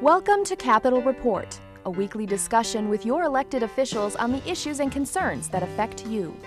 Welcome to Capitol Report, a weekly discussion with your elected officials on the issues and concerns that affect you.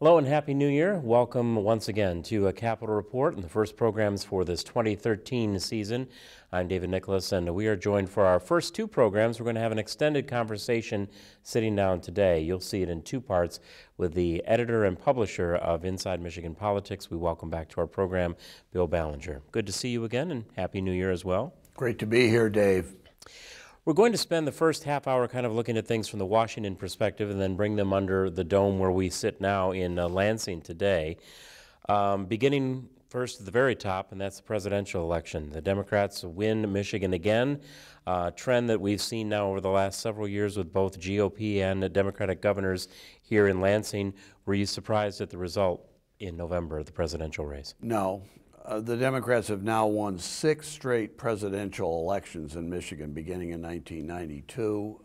Hello and Happy New Year. Welcome once again to a Capitol Report and the first programs for this 2013 season. I'm David Nicholas, and we are joined for our first two programs. We're going to have an extended conversation sitting down today. You'll see it in two parts with the editor and publisher of Inside Michigan Politics. We welcome back to our program, Bill Ballenger. Good to see you again, and Happy New Year as well. Great to be here, Dave. We're going to spend the first half hour kind of looking at things from the Washington perspective and then bring them under the dome where we sit now in Lansing today. Beginning first at the very top, and that's the presidential election. The Democrats win Michigan again, a trend that we've seen now over the last several years with both GOP and Democratic governors here in Lansing. Were you surprised at the result in November of the presidential race? No. The Democrats have now won 6 straight presidential elections in Michigan beginning in 1992.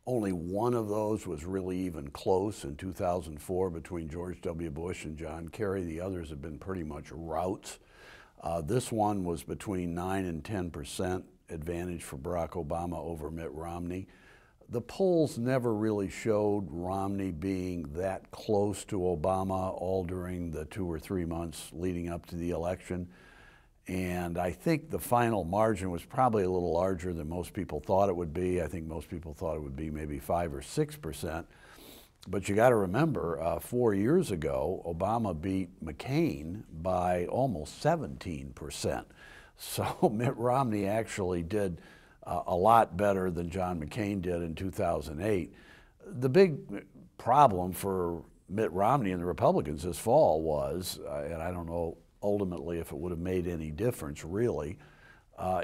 Only one of those was really even close in 2004 between George W. Bush and John Kerry. The others have been pretty much routs. This one was between 9 and 10% advantage for Barack Obama over Mitt Romney. The polls never really showed Romney being that close to Obama all during the 2 or 3 months leading up to the election. And I think the final margin was probably a little larger than most people thought it would be. I think most people thought it would be maybe 5 or 6%. But you got to remember, 4 years ago, Obama beat McCain by almost 17%. So Mitt Romney actually did a lot better than John McCain did in 2008. The big problem for Mitt Romney and the Republicans this fall was, and I don't know ultimately if it would have made any difference really,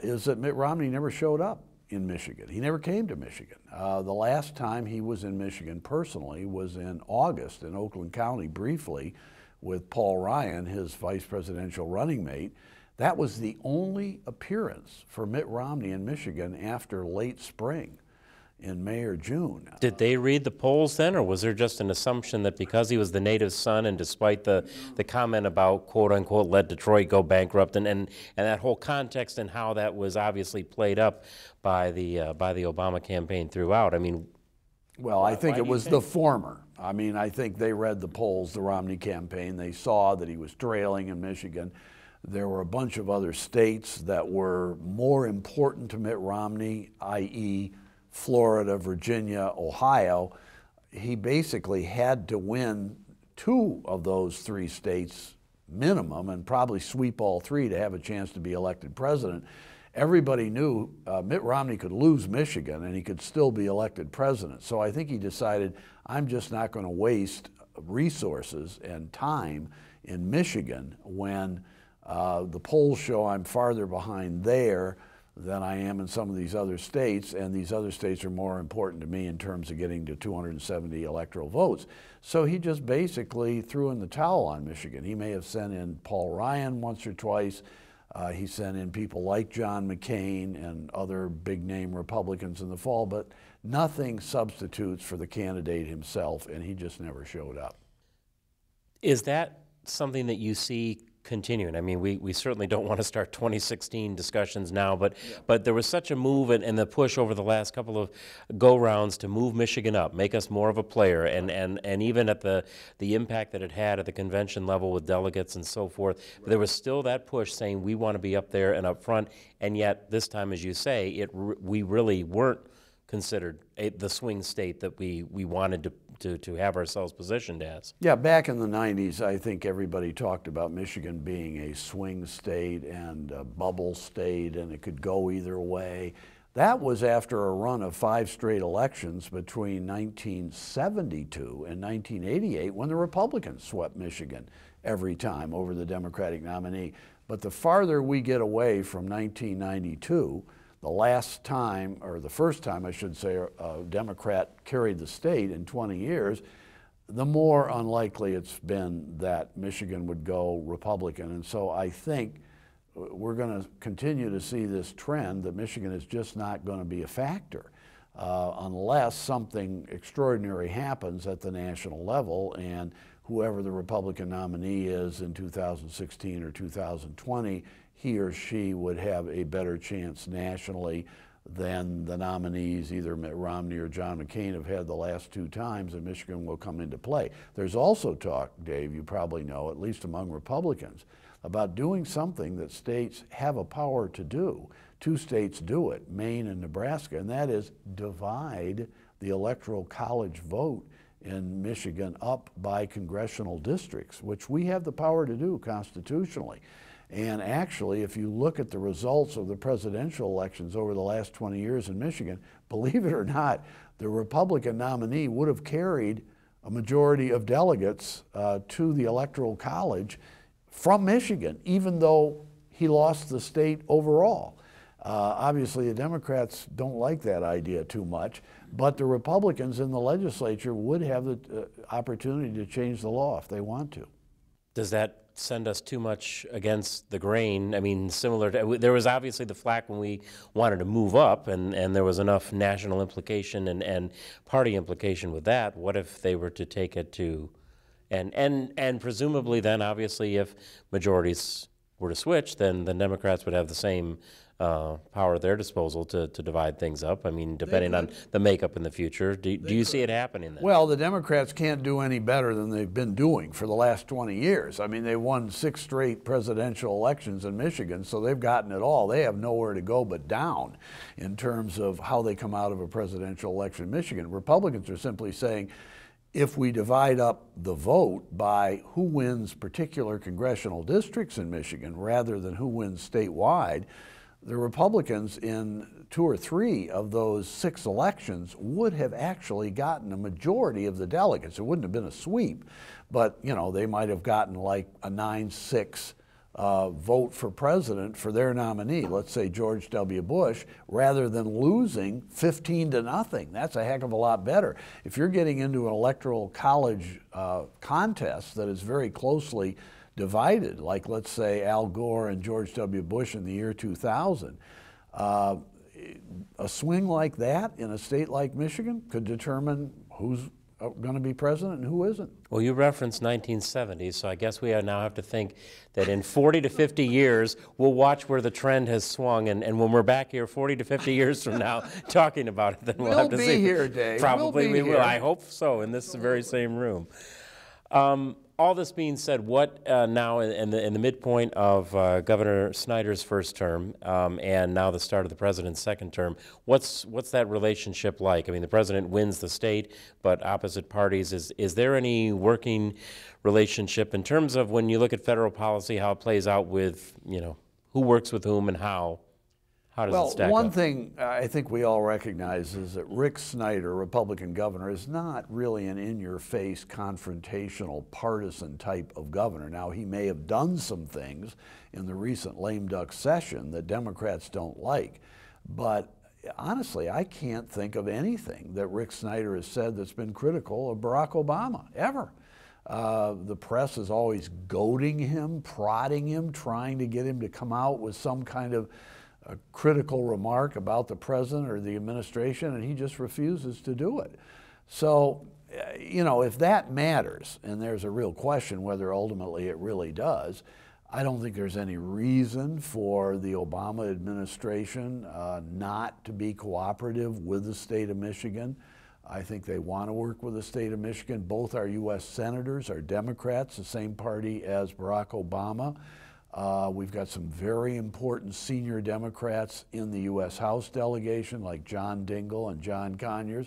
is that Mitt Romney never showed up in Michigan. He never came to Michigan. The last time he was in Michigan personally was in August in Oakland County briefly with Paul Ryan, his vice presidential running mate. That was the only appearance for Mitt Romney in Michigan after late spring in May or June. Did they read the polls then, or was there just an assumption that because he was the native son and despite the comment about quote-unquote let Detroit go bankrupt and that whole context and how that was obviously played up by the Obama campaign throughout? I mean, well, I think it was the former. I mean, I think they read the polls, the Romney campaign. They saw that he was trailing in Michigan. There were a bunch of other states that were more important to Mitt Romney, i.e. Florida, Virginia, Ohio. He basically had to win 2 of those 3 states minimum and probably sweep all 3 to have a chance to be elected president. Everybody knew Mitt Romney could lose Michigan and he could still be elected president. So I think he decided, I'm just not going to waste resources and time in Michigan when the polls show I'm farther behind there than I am in some of these other states, and these other states are more important to me in terms of getting to 270 electoral votes. So he just basically threw in the towel on Michigan. He may have sent in Paul Ryan once or twice. He sent in people like John McCain and other big-name Republicans in the fall, but nothing substitutes for the candidate himself, and he just never showed up. Is that something that you see continuing? I mean, we certainly don't want to start 2016 discussions now, but there was such a move and the push over the last couple of go-rounds to move Michigan up, make us more of a player, and even at the impact that it had at the convention level with delegates and so forth, but there was still that push saying we want to be up there and up front, and yet this time, as you say, we really weren't considered the swing state that we wanted to have ourselves positioned as. Yeah, back in the 90s, I think everybody talked about Michigan being a swing state and a bubble state, and it could go either way. That was after a run of 5 straight elections between 1972 and 1988 when the Republicans swept Michigan every time over the Democratic nominee. But the farther we get away from 1992, the last time, or the first time I should say, a Democrat carried the state in 20 years, the more unlikely it's been that Michigan would go Republican. And so I think we're going to continue to see this trend that Michigan is just not going to be a factor. unless something extraordinary happens at the national level, and whoever the Republican nominee is in 2016 or 2020, he or she would have a better chance nationally than the nominees, either Mitt Romney or John McCain, have had the last 2 times, and Michigan will come into play. There's also talk, Dave, you probably know, at least among Republicans, about doing something that states have a power to do. 2 states do it, Maine and Nebraska, and that is divide the Electoral College vote in Michigan up by congressional districts, which we have the power to do constitutionally. And actually, if you look at the results of the presidential elections over the last 20 years in Michigan, believe it or not, the Republican nominee would have carried a majority of delegates to the Electoral College from Michigan, even though he lost the state overall. Obviously, the Democrats don't like that idea too much, but the Republicans in the legislature would have the opportunity to change the law if they want to. Does that send us too much against the grain? I mean, similar to, there was obviously the flack when we wanted to move up, and there was enough national implication and party implication with that. What if they were to take it to, and presumably then, obviously, if majorities were to switch, then the Democrats would have the same power at their disposal to divide things up. I mean, depending on the makeup in the future. Do you see it happening then? Well, the Democrats can't do any better than they've been doing for the last 20 years. I mean, they won 6 straight presidential elections in Michigan, so they've gotten it all. They have nowhere to go but down in terms of how they come out of a presidential election in Michigan. Republicans are simply saying, if we divide up the vote by who wins particular congressional districts in Michigan rather than who wins statewide, the Republicans in 2 or 3 of those 6 elections would have actually gotten a majority of the delegates. It wouldn't have been a sweep, but you know, they might have gotten like a 9-6 vote for president for their nominee, let's say George W. Bush, rather than losing 15-0. That's a heck of a lot better. If you're getting into an electoral college contest that is very closely divided, like let's say Al Gore and George W. Bush in the year 2000, a swing like that in a state like Michigan could determine who's going to be president and who isn't. Well, you referenced 1970s, so I guess we now have to think that in 40 to 50 years, we'll watch where the trend has swung, and when we're back here 40 to 50 years from now talking about it, then we'll have to see. We'll be here, Dave. Probably we will. Here. I hope so, in this very same room. All this being said, what now in the midpoint of Governor Snyder's first term and now the start of the president's second term, what's that relationship like? I mean, the president wins the state, but opposite parties. Is there any working relationship in terms of when you look at federal policy, how it plays out with, you know, who works with whom and how? How does it stack up? One thing I think we all recognize is that Rick Snyder, Republican governor, is not really an in-your-face, confrontational, partisan type of governor. Now, he may have done some things in the recent lame duck session that Democrats don't like, but honestly, I can't think of anything that Rick Snyder has said that's been critical of Barack Obama, ever. The press is always goading him, prodding him, trying to get him to come out with some kind of a critical remark about the president or the administration, and he just refuses to do it. So, you know, if that matters, and there's a real question whether ultimately it really does, I don't think there's any reason for the Obama administration not to be cooperative with the state of Michigan. I think they want to work with the state of Michigan. Both our U.S. senators are Democrats, the same party as Barack Obama. We've got some very important senior Democrats in the U.S. House delegation, like John Dingell and John Conyers.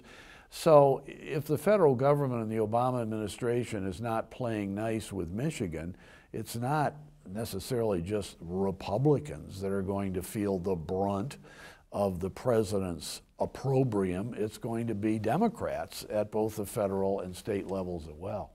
So if the federal government and the Obama administration is not playing nice with Michigan, it's not necessarily just Republicans that are going to feel the brunt of the president's opprobrium. It's going to be Democrats at both the federal and state levels as well.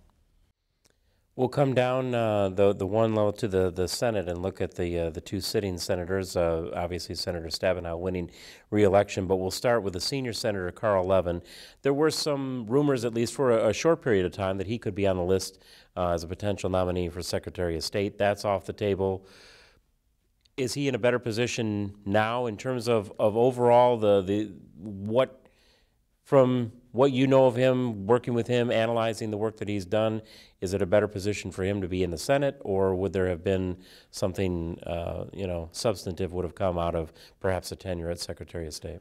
We'll come down the one level to the Senate and look at the 2 sitting senators. Obviously, Senator Stabenow winning re-election, but we'll start with the senior senator, Carl Levin. There were some rumors, at least for a short period of time, that he could be on the list as a potential nominee for Secretary of State. That's off the table. Is he in a better position now in terms of overall what From what you know of him, working with him, analyzing the work that he's done, is it a better position for him to be in the Senate, or would there have been something, substantive would have come out of perhaps a tenure as Secretary of State?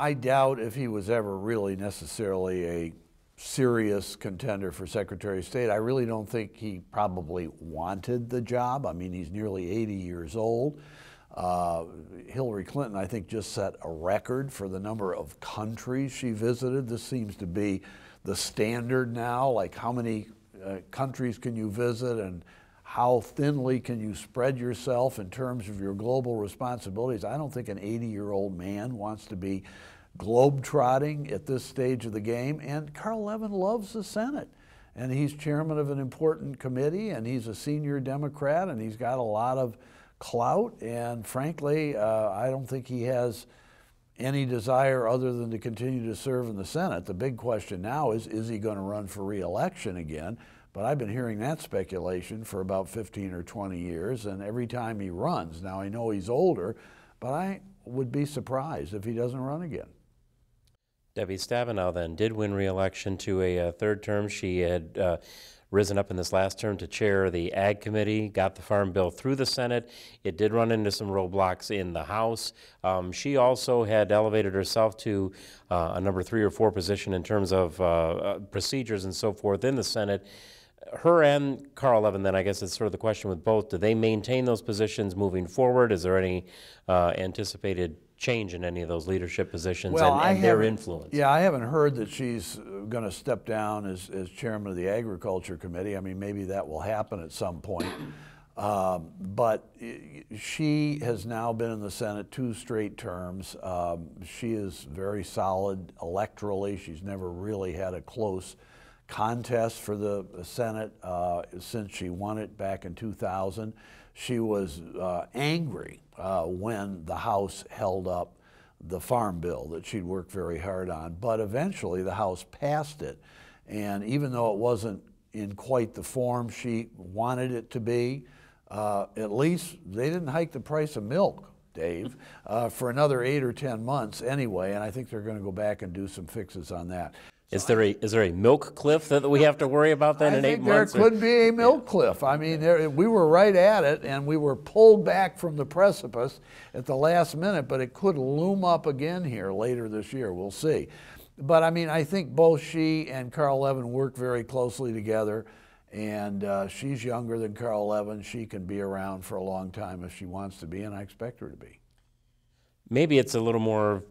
I doubt if he was ever really necessarily a serious contender for Secretary of State. I really don't think he probably wanted the job. I mean, he's nearly 80 years old. Hillary Clinton, I think, just set a record for the number of countries she visited. This seems to be the standard now, like how many countries can you visit and how thinly can you spread yourself in terms of your global responsibilities. I don't think an 80-year-old man wants to be globe-trotting at this stage of the game, and Carl Levin loves the Senate. And he's chairman of an important committee, and he's a senior Democrat, and he's got a lot of clout, and frankly, I don't think he has any desire other than to continue to serve in the Senate. The big question now is he going to run for re-election again? But I've been hearing that speculation for about 15 or 20 years, and every time he runs, now I know he's older, but I would be surprised if he doesn't run again. Debbie Stabenow then did win re-election to a third term. She had risen up in this last term to chair the Ag Committee, got the Farm Bill through the Senate. It did run into some roadblocks in the House. She also had elevated herself to a number 3 or 4 position in terms of procedures and so forth in the Senate. Her and Carl Levin, then I guess it's sort of the question with both, do they maintain those positions moving forward? Is there any anticipated change in any of those leadership positions and their influence? Yeah, I haven't heard that she's going to step down as chairman of the Agriculture Committee. I mean, maybe that will happen at some point. But she has now been in the Senate 2 straight terms. She is very solid electorally. She's never really had a close contest for the Senate since she won it back in 2000. She was angry when the House held up the Farm Bill that she'd worked very hard on, but eventually the House passed it. And even though it wasn't in quite the form she wanted it to be, at least they didn't hike the price of milk, Dave, for another 8 or 10 months anyway, and I think they're going to go back and do some fixes on that. Is there a milk cliff that we have to worry about then in 8 months? There could be a milk cliff. I mean, we were right at it, and we were pulled back from the precipice at the last minute, but it could loom up again here later this year. We'll see. But I mean, I think both she and Carl Levin work very closely together, and she's younger than Carl Levin. She can be around for a long time if she wants to be, and I expect her to be. Maybe it's a little more,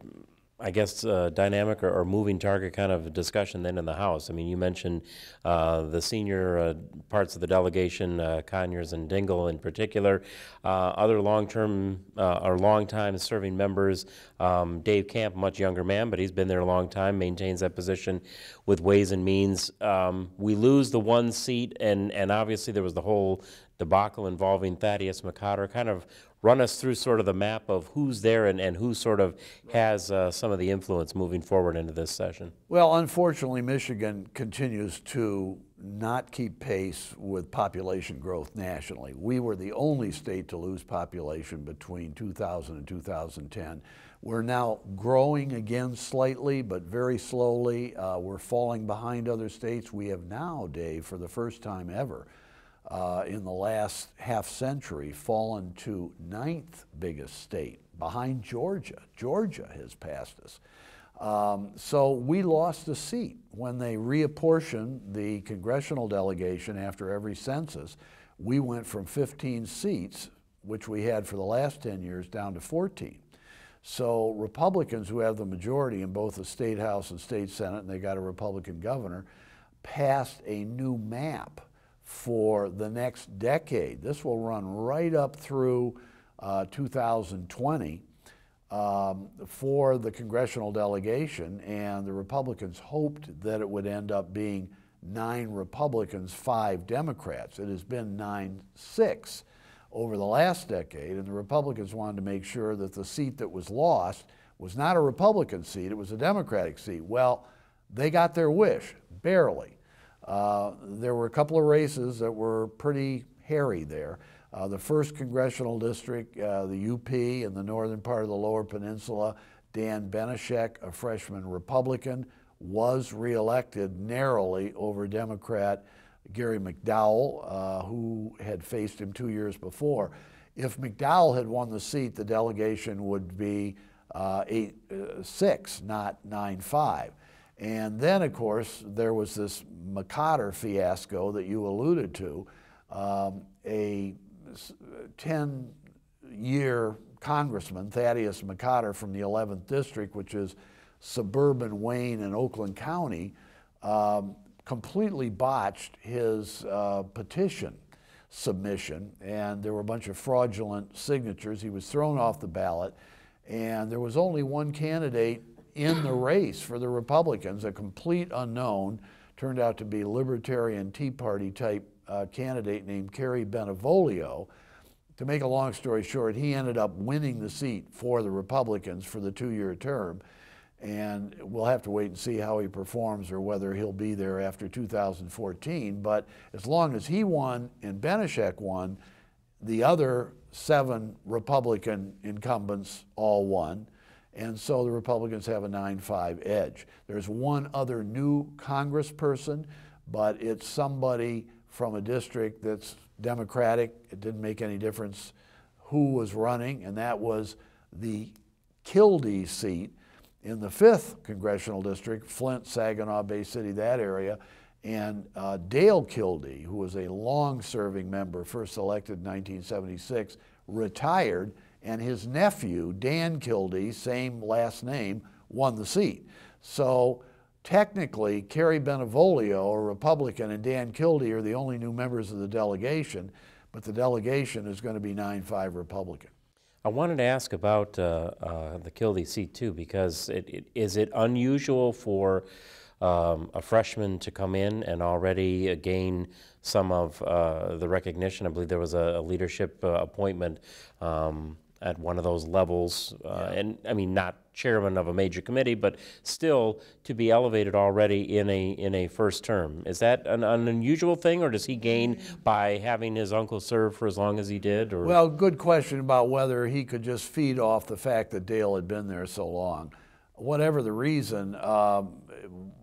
I guess, dynamic or moving target kind of discussion then in the House. I mean, you mentioned the senior parts of the delegation, Conyers and Dingell in particular. Other long-term or long-time serving members, Dave Camp, much younger man, but he's been there a long time, maintains that position with Ways and Means. We lose the 1 seat, and obviously there was the whole debacle involving Thaddeus McCotter. Kind of run us through sort of the map of who's there and who sort of has some of the influence moving forward into this session. Well, unfortunately, Michigan continues to not keep pace with population growth nationally. We were the only state to lose population between 2000 and 2010. We're now growing again slightly, but very slowly. We're falling behind other states. We have now, Dave, for the first time ever, in the last half century, fallen to 9th biggest state, behind Georgia. Georgia has passed us. So we lost a seat. When they reapportioned the congressional delegation after every census, we went from 15 seats, which we had for the last 10 years, down to 14. So Republicans, who have the majority in both the state house and state senate, and they got a Republican governor, passed a new map for the next decade. This will run right up through 2020 for the congressional delegation, and the Republicans hoped that it would end up being 9 Republicans, 5 Democrats. It has been 9-6 over the last decade, and the Republicans wanted to make sure that the seat that was lost was not a Republican seat, it was a Democratic seat. Well, they got their wish, barely. There were a couple of races that were pretty hairy there. The 1st congressional district, the UP in the northern part of the Lower Peninsula, Dan Benishek, a freshman Republican, was reelected narrowly over Democrat Gary McDowell, who had faced him 2 years before. If McDowell had won the seat, the delegation would be 8-6, not 9-5. And then, of course, there was this McCotter fiasco that you alluded to. A 10-year congressman, Thaddeus McCotter from the 11th District, which is suburban Wayne and Oakland County, completely botched his petition submission, and there were a bunch of fraudulent signatures. He was thrown off the ballot, and there was only one candidate in the race for the Republicans, a complete unknown, turned out to be Libertarian Tea Party type candidate named Kerry Benevolio. To make a long story short, he ended up winning the seat for the Republicans for the 2-year term, and we'll have to wait and see how he performs or whether he'll be there after 2014. But as long as he won and Benishek won, the other 7 Republican incumbents all won, and so the Republicans have a 9-5 edge. There's one other new congressperson, but it's somebody from a district that's Democratic. It didn't make any difference who was running, and that was the Kildee seat in the 5th Congressional District, Flint, Saginaw, Bay City, that area. And Dale Kildee, who was a long-serving member, first elected in 1976, retired, and his nephew, Dan Kildee, same last name, won the seat. So technically, Kerry Benevolio, a Republican, and Dan Kildee are the only new members of the delegation, but the delegation is going to be 9-5 Republican. I wanted to ask about the Kildee seat too, because is it unusual for a freshman to come in and already gain some of the recognition? I believe there was a leadership appointment at one of those levels, and I mean, not chairman of a major committee, but still to be elevated already in a first term. Is that an unusual thing, or does he gain by having his uncle serve for as long as he did? Or? Well, good question about whether he could just feed off the fact that Dale had been there so long. Whatever the reason,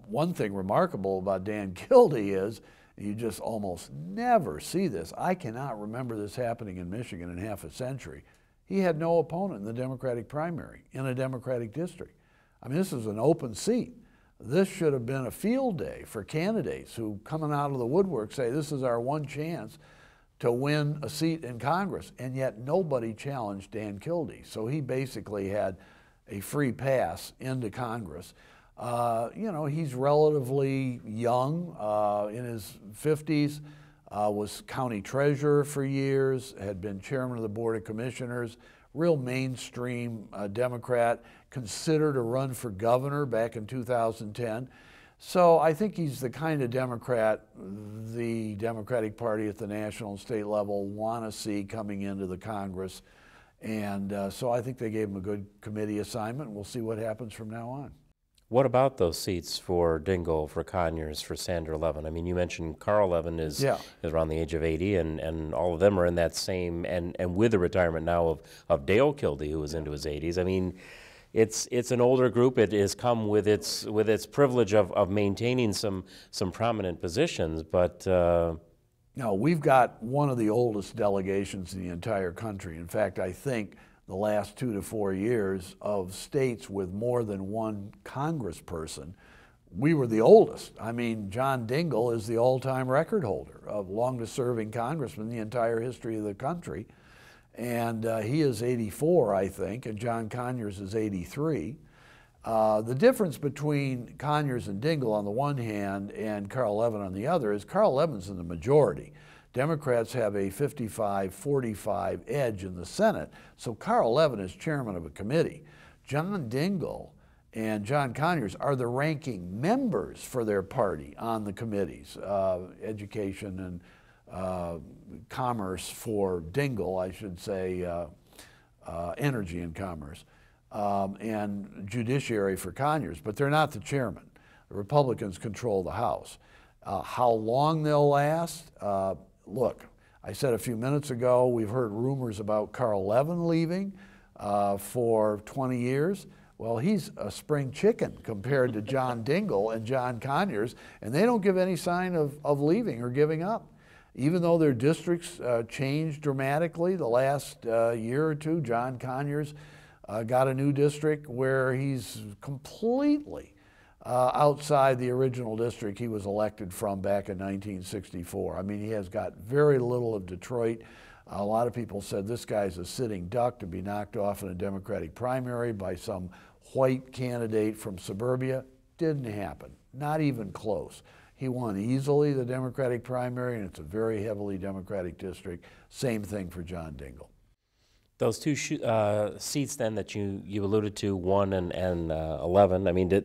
one thing remarkable about Dan Kildee is you just almost never see this. I cannot remember this happening in Michigan in half a century. He had no opponent in the Democratic primary in a Democratic district. I mean, this is an open seat. This should have been a field day for candidates who, coming out of the woodwork, say this is our one chance to win a seat in Congress, and yet nobody challenged Dan Kildee. So he basically had a free pass into Congress. You know, he's relatively young, in his 50s. Was county treasurer for years, had been chairman of the Board of Commissioners, real mainstream Democrat, considered a run for governor back in 2010. So I think he's the kind of Democrat the Democratic Party at the national and state level want to see coming into the Congress. And so I think they gave him a good committee assignment. We'll see what happens from now on. What about those seats for Dingell, for Conyers, for Sander Levin? I mean, you mentioned Carl Levin is around the age of 80, and all of them are in that same, and with the retirement now of Dale Kildee, who was into his 80s. I mean, it's an older group. It has come with its privilege of maintaining some prominent positions, but no, we've got one of the oldest delegations in the entire country. In fact, I think the last 2 to 4 years of states with more than one congressperson, we were the oldest. I mean, John Dingell is the all-time record holder of longest-serving congressman in the entire history of the country. And he is 84, I think, and John Conyers is 83. The difference between Conyers and Dingell on the one hand and Carl Levin on the other is Carl Levin's in the majority. Democrats have a 55-45 edge in the Senate, so Carl Levin is chairman of a committee. John Dingell and John Conyers are the ranking members for their party on the committees, education and commerce for Dingell, I should say, energy and commerce, and judiciary for Conyers, but they're not the chairman. The Republicans control the House. How long they'll last? Look, I said a few minutes ago, we've heard rumors about Carl Levin leaving for 20 years. Well, he's a spring chicken compared to John Dingell and John Conyers, and they don't give any sign of leaving or giving up. Even though their districts changed dramatically the last year or two, John Conyers got a new district where he's completely outside the original district he was elected from back in 1964. I mean, he has got very little of Detroit. A lot of people said this guy's a sitting duck to be knocked off in a Democratic primary by some white candidate from suburbia. Didn't happen, not even close. He won easily the Democratic primary, and it's a very heavily Democratic district. Same thing for John Dingell. Those two seats then that you alluded to, 1 and 11, I mean,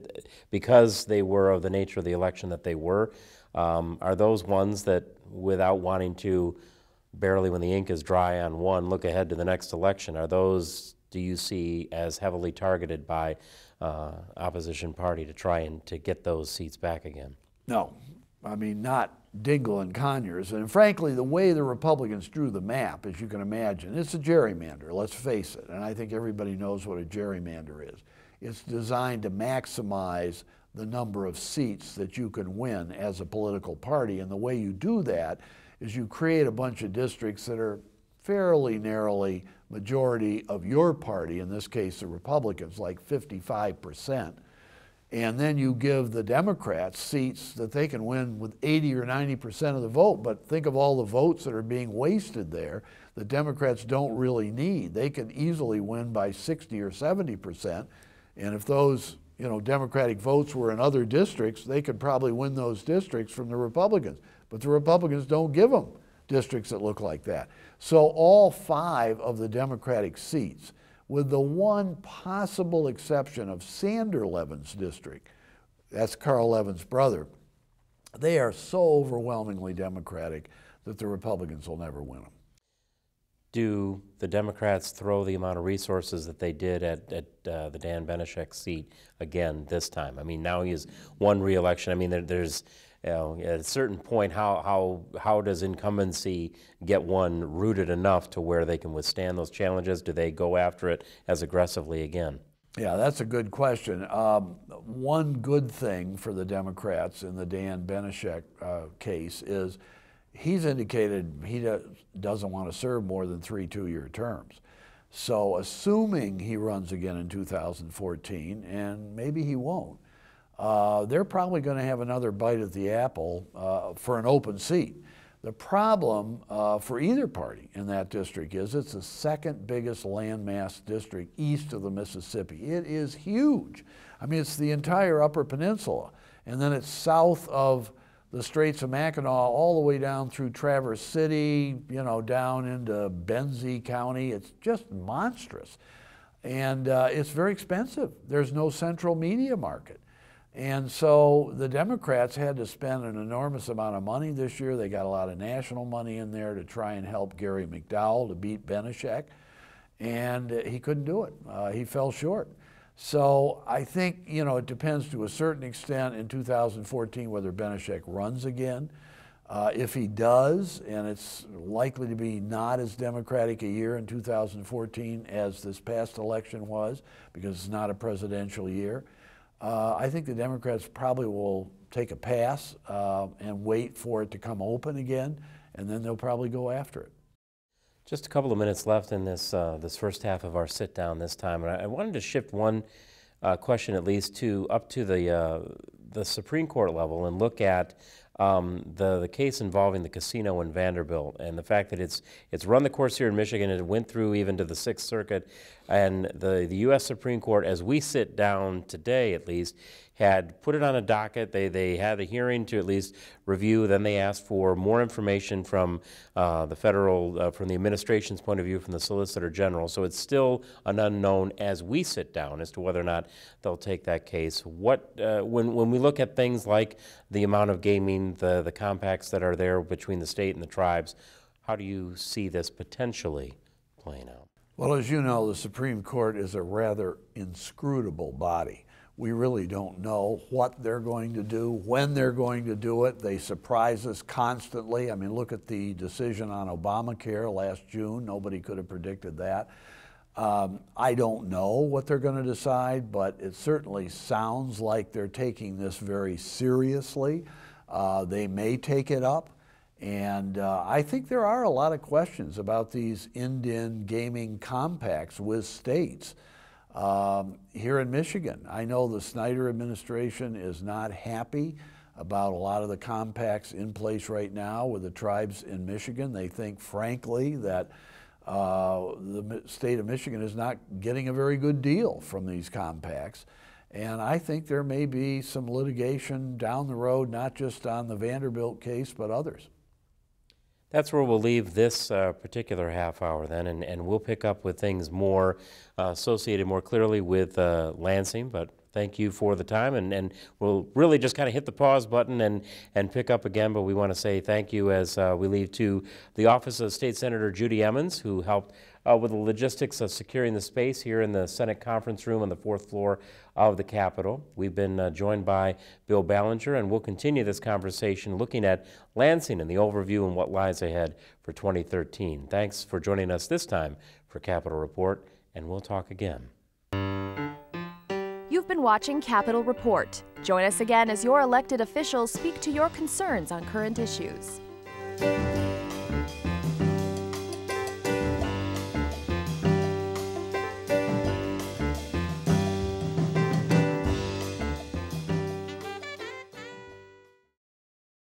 because they were of the nature of the election that they were, are those ones that, without wanting to, barely when the ink is dry on one, look ahead to the next election, are those, do you see as heavily targeted by opposition party to try and to get those seats back again? No, I mean, not Dingell and Conyers. And frankly, the way the Republicans drew the map, as you can imagine, it's a gerrymander, let's face it. And I think everybody knows what a gerrymander is. It's designed to maximize the number of seats that you can win as a political party. And the way you do that is you create a bunch of districts that are fairly narrowly majority of your party, in this case the Republicans, like 55%. And then you give the Democrats seats that they can win with 80 or 90% of the vote. But think of all the votes that are being wasted there that Democrats don't really need. They can easily win by 60 or 70%. And if those Democratic votes were in other districts, they could probably win those districts from the Republicans. But the Republicans don't give them districts that look like that. So all 5 of the Democratic seats, with the one possible exception of Sander Levin's district, that's Carl Levin's brother, they are so overwhelmingly Democratic that the Republicans will never win them. Do the Democrats throw the amount of resources that they did at the Dan Benishek seat again this time? I mean, now he has won re-election. I mean, there's at a certain point, how does incumbency get one rooted enough to where they can withstand those challenges? Do they go after it as aggressively again? Yeah, that's a good question. One good thing for the Democrats in the Dan Benishek case is he's indicated he doesn't want to serve more than 3 two-year terms. So assuming he runs again in 2014, and maybe he won't, they're probably going to have another bite at the apple for an open seat. The problem for either party in that district is it's the second biggest landmass district east of the Mississippi. It is huge. I mean, it's the entire Upper Peninsula, and then it's south of the Straits of Mackinac all the way down through Traverse City, down into Benzie County. It's just monstrous. And it's very expensive. There's no central media market. And so the Democrats had to spend an enormous amount of money this year. They got a lot of national money in there to try and help Gary McDowell to beat Benishek, and he couldn't do it. He fell short. So I think, it depends to a certain extent in 2014 whether Benishek runs again. If he does, and it's likely to be not as Democratic a year in 2014 as this past election was, because it's not a presidential year, I think the Democrats probably will take a pass and wait for it to come open again, and then they'll probably go after it. Just a couple of minutes left in this this first half of our sit-down this time, and I wanted to shift one question at least up to the Supreme Court level and look at the case involving the casino in Vanderbilt and the fact that it's run the course here in Michigan and it went through even to the Sixth Circuit, and the U.S. Supreme Court, as we sit down today at least, had put it on a docket. They had a hearing to at least review. Then they asked for more information from the federal, from the administration's point of view, from the Solicitor General. So it's still an unknown as we sit down as to whether or not they'll take that case. When we look at things like the amount of gaming, the compacts that are there between the state and the tribes, how do you see this potentially playing out? Well, as you know, the Supreme Court is a rather inscrutable body. We really don't know what they're going to do, when they're going to do it. They surprise us constantly. I mean, look at the decision on Obamacare last June. Nobody could have predicted that. I don't know what they're going to decide, but it certainly sounds like they're taking this very seriously. They may take it up, and I think there are a lot of questions about these in-din gaming compacts with states. Here in Michigan, I know the Snyder administration is not happy about a lot of the compacts in place right now with the tribes in Michigan. They think, frankly, that the state of Michigan is not getting a very good deal from these compacts. And I think there may be some litigation down the road, not just on the Vanderbilt case, but others. That's where we'll leave this particular half hour then, and we'll pick up with things more associated more clearly with Lansing. But thank you for the time, and we'll really just kind of hit the pause button and pick up again. But we want to say thank you as we leave to the office of State Senator Judy Emmons, who helped with the logistics of securing the space here in the Senate conference room on the 4th floor of the Capitol. We've been joined by Bill Ballenger, and we'll continue this conversation looking at Lansing and the overview and what lies ahead for 2013. Thanks for joining us this time for Capitol Report, and we'll talk again. You've been watching Capitol Report. Join us again as your elected officials speak to your concerns on current issues.